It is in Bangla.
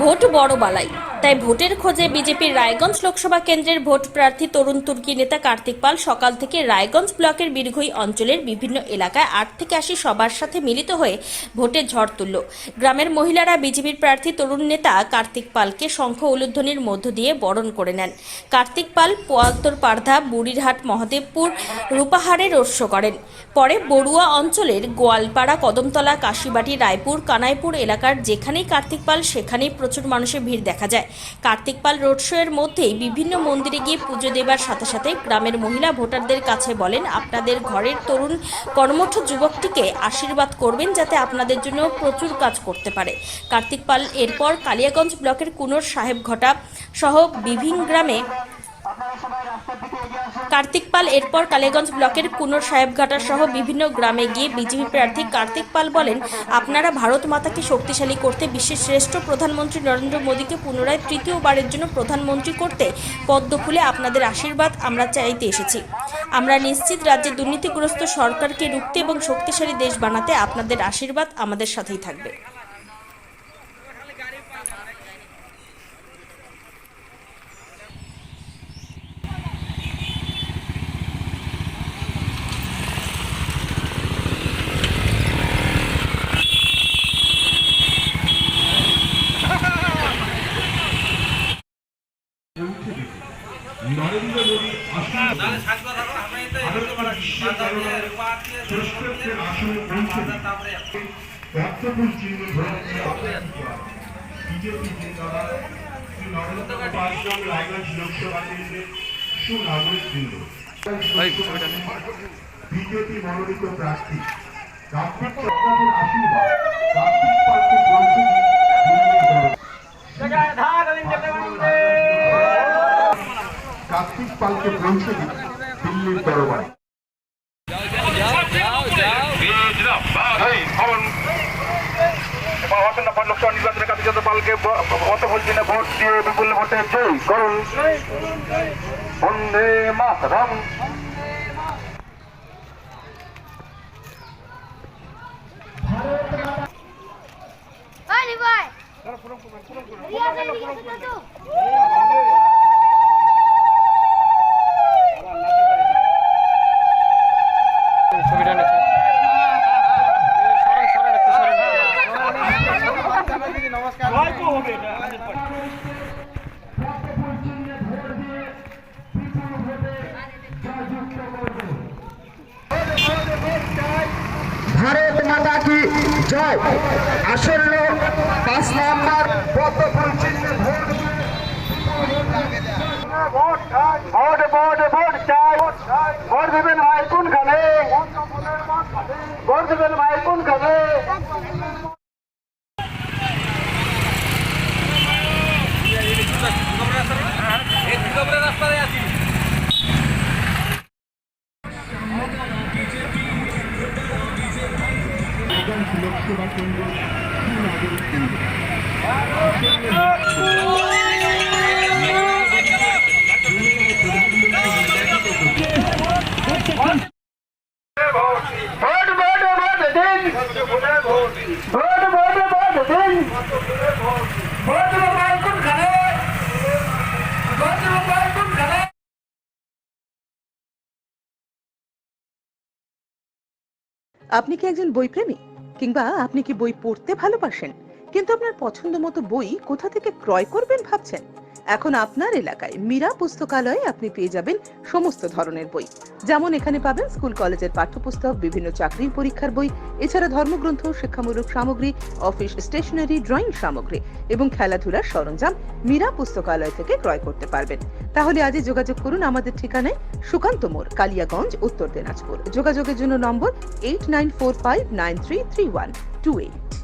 ভোট বড় বালাই, তাই ভোটের খোঁজে বিজেপির রায়গঞ্জ লোকসভা কেন্দ্রের ভোট প্রার্থী তরুণ তুর্কি নেতা কার্তিক পাল সকাল থেকে রায়গঞ্জ ব্লকের বীরভূই অঞ্চলের বিভিন্ন এলাকায় 8 থেকে 80 সবার সাথে মিলিত হয়ে ভোটের ঝড় তুলল। গ্রামের মহিলারা বিজেপির প্রার্থী তরুণ নেতা কার্তিক পালকে শঙ্খ উলুধ্বনির মধ্য দিয়ে বরণ করে নেন। কার্তিক পাল পোয়ালতর পারধা, বুড়িরহাট, মহাদেবপুর, রূপাহারে রোড শো করেন। পরে বড়ুয়া অঞ্চলের গোয়ালপাড়া, কদমতলা, কাশীবাটি, রায়পুর, কানাইপুর এলাকার যেখানেই কার্তিক পাল সেখানেই প্রচুর মানুষের ভিড় দেখা যায়। কার্তিক পাল রোড শো এর মধ্যেই বিভিন্ন মন্দিরে গিয়ে পুজো দেবার সাথে সাথে গ্রামের মহিলা ভোটারদের কাছে বলেন, আপনাদের ঘরের তরুণ কর্মঠ যুবকটিকে আশীর্বাদ করবেন যাতে আপনাদের জন্য প্রচুর কাজ করতে পারে। কার্তিক পাল এরপর কালিয়াগঞ্জ ব্লকের কুনোর সাহেবঘাটা সহ বিভিন্ন গ্রামে কালিয়াগঞ্জ ব্লকের কুনোর সাহেবঘাটা সহ বিভিন্ন গ্রামে গিয়ে বিজেপি প্রার্থী কার্তিক পাল বলেন, আপনারা ভারত মাতাকে শক্তিশালী করতে, বিশ্বের শ্রেষ্ঠ প্রধানমন্ত্রী নরেন্দ্র মোদীকে পুনরায় তৃতীয়বারের জন্য প্রধানমন্ত্রী করতে পদ্ম ফুলে আপনাদের আশীর্বাদ আমরা চাইতে এসেছি। আমরা নিশ্চিত রাজ্যে দুর্নীতিগ্রস্ত সরকারকে রুখতে এবং শক্তিশালী দেশ বানাতে আপনাদের আশীর্বাদ আমাদের সাথেই থাকবে। নরেন্দ্র মোদী পদ্মফুল চিহ্ন বিজেপি জিন্দাবাদ। শ্রী নরেন্দ্র পাঁচজন রায়গঞ্জ লোকসভা কেন্দ্রের সুনাগরিক বৃন্দ, বিজেপি মনোনীত প্রার্থী কার্তিক চক্রবর্তীর আশীর্বাদ কার্তিক পালকে কার্তিক পালকে পৌঁছে দিন দিল্লির দরবারে। লোকসভা নির্বাচনে কার্তিক পালকে পদ্মফুল চিহ্নে ভোট দিয়ে বিপুল ভোটে জয়ী করুন। বন্দে মাতরম। ভারত মাতা কি জয়। আসন্ন 5 নম্বর পদ্মফুল চিহ্নে ভোট চাই। ভোট দেবেন ভাই কোনখানে, ভোট দেবেন ভাই কোনখানে। লোকসভা কেন্দ্র সুনাগরিক কেন্দ্র আপনি কি একজন বইপ্রেমী, কিংবা আপনি কি বই পড়তে ভালোবাসেন কিন্তু আপনার পছন্দ মতো বই কোথা থেকে ক্রয় করবেন ভাবছেন? এখন আপনার এলাকায় মীরা পুস্তকালয়ে আপনি পেয়ে যাবেন সমস্ত ধরনের বই। যেমন এখানে পাবেন স্কুল কলেজের পাঠ্যপুস্তক, বিভিন্ন চাকরির পরীক্ষার বই, এছাড়া ধর্মগ্রন্থ, শিক্ষামূলক সামগ্রী, অফিস স্টেশনারি, ড্রয়িং সামগ্রী এবং খেলাধুলার সরঞ্জাম মীরা পুস্তকালয় থেকে ক্রয় করতে পারবেন। তাহলে আজই যোগাযোগ করুন আমাদের ঠিকানায়, সুকান্ত মোড়, কালিয়াগঞ্জ, উত্তর দিনাজপুর। যোগাযোগের জন্য নম্বর 8945933128।